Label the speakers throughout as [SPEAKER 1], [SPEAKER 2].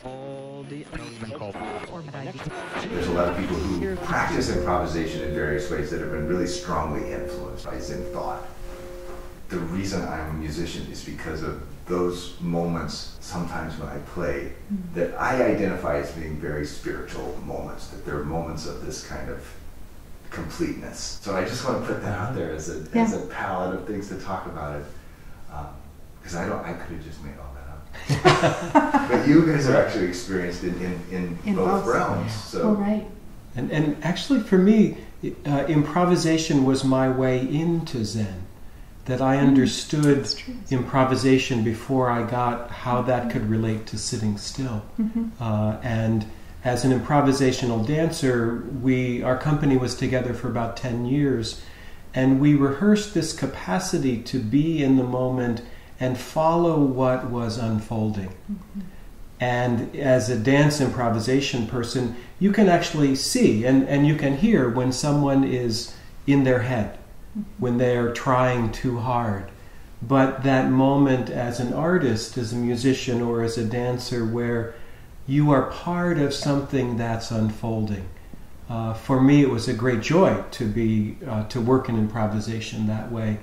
[SPEAKER 1] There's a lot of people who practice improvisation in various ways that have been really strongly influenced by Zen thought. The reason I'm a musician is because of those moments sometimes when I play that I identify as being very spiritual moments, that they're moments of this kind of completeness. So I just want to put that out there as a palette of things to talk about it, because I could have just made all that up. But you guys are actually experienced in both realms. So.
[SPEAKER 2] Oh, right.
[SPEAKER 3] And actually for me, improvisation was my way into Zen. That I understood improvisation before I got how that could relate to sitting still. And as an improvisational dancer, our company was together for about 10 years, and we rehearsed this capacity to be in the moment and follow what was unfolding. And as a dance improvisation person, you can actually see and you can hear when someone is in their head, when they're trying too hard. But that moment as an artist, as a musician, or as a dancer where you are part of something that's unfolding. For me, it was a great joy to work in improvisation that way.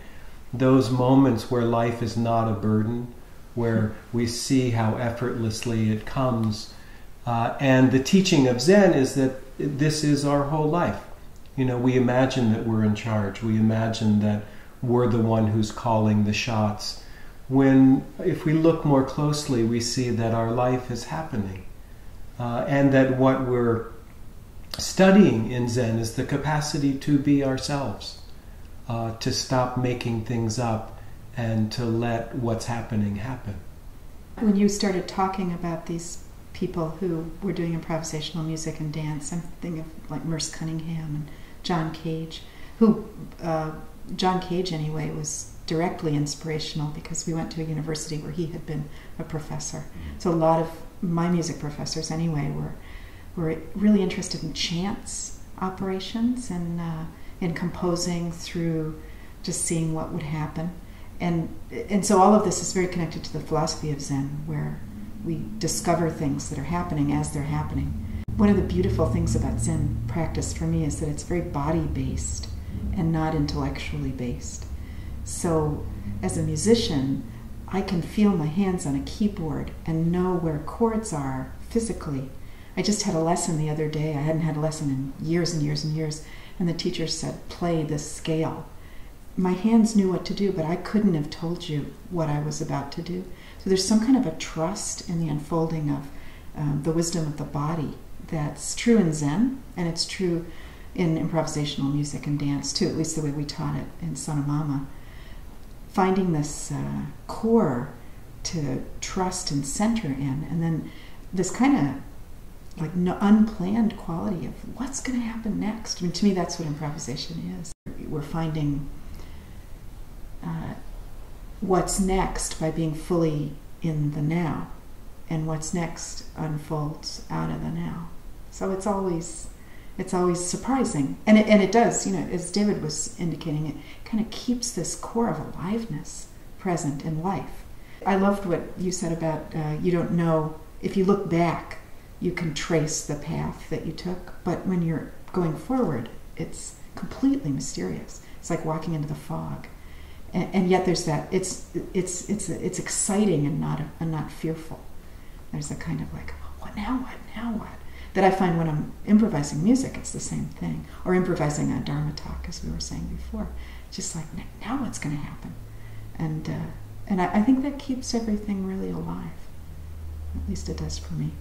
[SPEAKER 3] Those moments where life is not a burden, where we see how effortlessly it comes. And the teaching of Zen is that this is our whole life. You know, we imagine that we're in charge. We imagine that we're the one who's calling the shots. When, if we look more closely, we see that our life is happening. And that what we're studying in Zen is the capacity to be ourselves, to stop making things up and to let what's happening happen.
[SPEAKER 2] When you started talking about these people who were doing improvisational music and dance, I'm thinking of like Merce Cunningham and John Cage, who, John Cage anyway, was directly inspirational because we went to a university where he had been a professor. So a lot of my music professors anyway were really interested in chance operations and in composing through just seeing what would happen. And so all of this is very connected to the philosophy of Zen, where we discover things that are happening as they're happening. One of the beautiful things about Zen practice for me is that it's very body-based and not intellectually based. So as a musician, I can feel my hands on a keyboard and know where chords are physically. I just had a lesson the other day. I hadn't had a lesson in years and years and years, and the teacher said, play this scale. My hands knew what to do, but I couldn't have told you what I was about to do. So there's some kind of a trust in the unfolding of the wisdom of the body that's true in Zen, and it's true in improvisational music and dance too, at least the way we taught it in Sonomama. Finding this core to trust and center in, and then this kind of like unplanned quality of what's going to happen next. I mean, to me, that's what improvisation is. We're finding what's next by being fully in the now, and what's next unfolds out of the now. So it's always surprising, and it does. You know, as David was indicating, it kind of keeps this core of aliveness present in life. I loved what you said about you don't know if you look back, you can trace the path that you took, but when you're going forward, it's completely mysterious. It's like walking into the fog. And yet there's that, it's exciting and not fearful. There's a kind of like, what now, that I find when I'm improvising music, it's the same thing. Or improvising a Dharma talk, as we were saying before. Just like, now what's going to happen? And I think that keeps everything really alive. At least it does for me.